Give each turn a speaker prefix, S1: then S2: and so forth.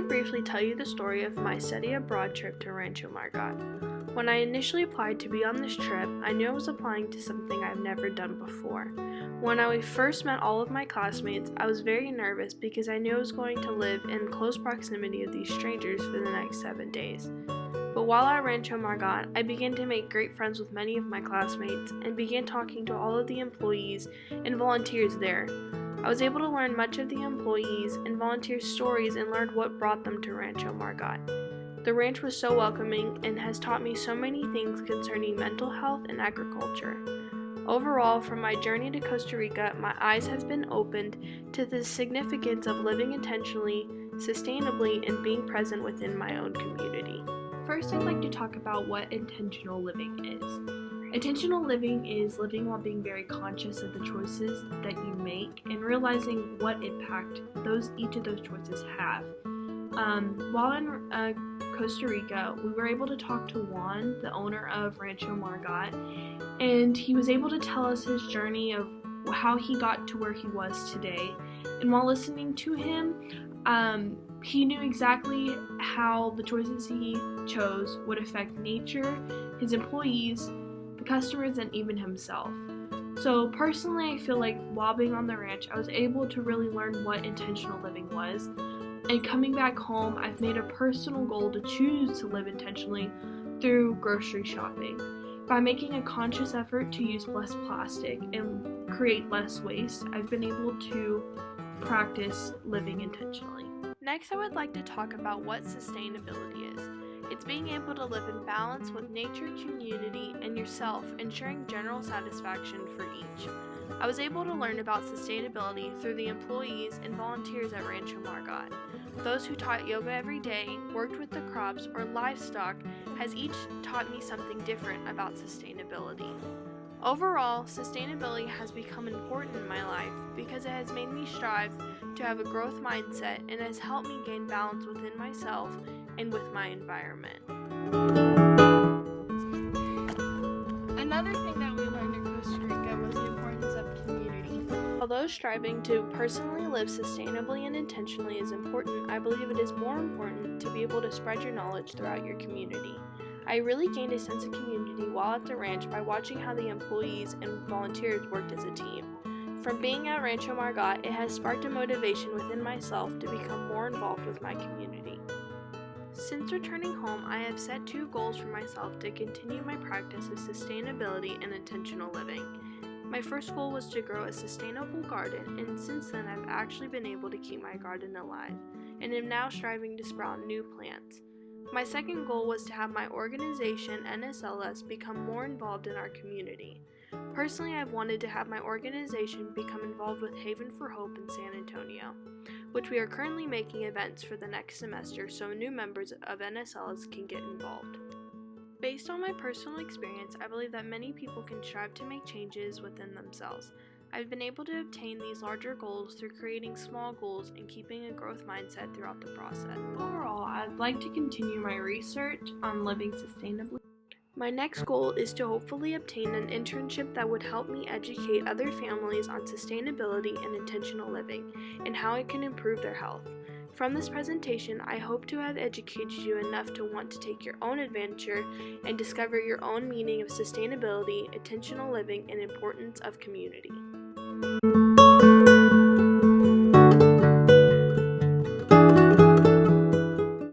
S1: briefly tell you the story of my study abroad trip to Rancho Margot. When I initially applied to be on this trip, I knew I was applying to something I've never done before. When I first met all of my classmates, I was very nervous because I knew I was going to live in close proximity of these strangers for the next 7 days. But while at Rancho Margot, I began to make great friends with many of my classmates and began talking to all of the employees and volunteers there. I was able to learn much of the employees and volunteers' stories and learned what brought them to Rancho Margot. The ranch was so welcoming and has taught me so many things concerning mental health and agriculture. Overall, from my journey to Costa Rica, my eyes have been opened to the significance of living intentionally, sustainably, and being present within my own community. First, I'd like to talk about what intentional living is. Intentional living is living while being very conscious of the choices that you make and realizing what impact each of those choices have. While in Costa Rica, we were able to talk to Juan, the owner of Rancho Margot, and he was able to tell us his journey of how he got to where he was today. And while listening to him, he knew exactly how the choices he chose would affect nature, his employees, the customers, and even himself. So personally, I feel like while being on the ranch, I was able to really learn what intentional living was. And coming back home, I've made a personal goal to choose to live intentionally through grocery shopping. By making a conscious effort to use less plastic and create less waste, I've been able to practice living intentionally. Next, I would like to talk about what sustainability is. It's being able to live in balance with nature, community, and yourself, ensuring general satisfaction for each. I was able to learn about sustainability through the employees and volunteers at Rancho Margot. Those who taught yoga every day, worked with the crops, or livestock has each taught me something different about sustainability. Overall, sustainability has become important in my life because it has made me strive to have a growth mindset and has helped me gain balance within myself and with my environment. Another thing that we learned in Costa Rica was the importance of community. Although striving to personally live sustainably and intentionally is important, I believe it is more important to be able to spread your knowledge throughout your community. I really gained a sense of community while at the ranch by watching how the employees and volunteers worked as a team. From being at Rancho Margot, it has sparked a motivation within myself to become more involved with my community. Since returning home, I have set 2 goals for myself to continue my practice of sustainability and intentional living. My first goal was to grow a sustainable garden, and since then I've actually been able to keep my garden alive, and am now striving to sprout new plants. My second goal was to have my organization, NSLS, become more involved in our community. Personally, I've wanted to have my organization become involved with Haven for Hope in San Antonio, which we are currently making events for the next semester so new members of NSLS can get involved. Based on my personal experience, I believe that many people can strive to make changes within themselves. I've been able to obtain these larger goals through creating small goals and keeping a growth mindset throughout the process. Overall, I'd like to continue my research on living sustainably. My next goal is to hopefully obtain an internship that would help me educate other families on sustainability and intentional living, and how it can improve their health. From this presentation, I hope to have educated you enough to want to take your own adventure and discover your own meaning of sustainability, intentional living, and importance of community.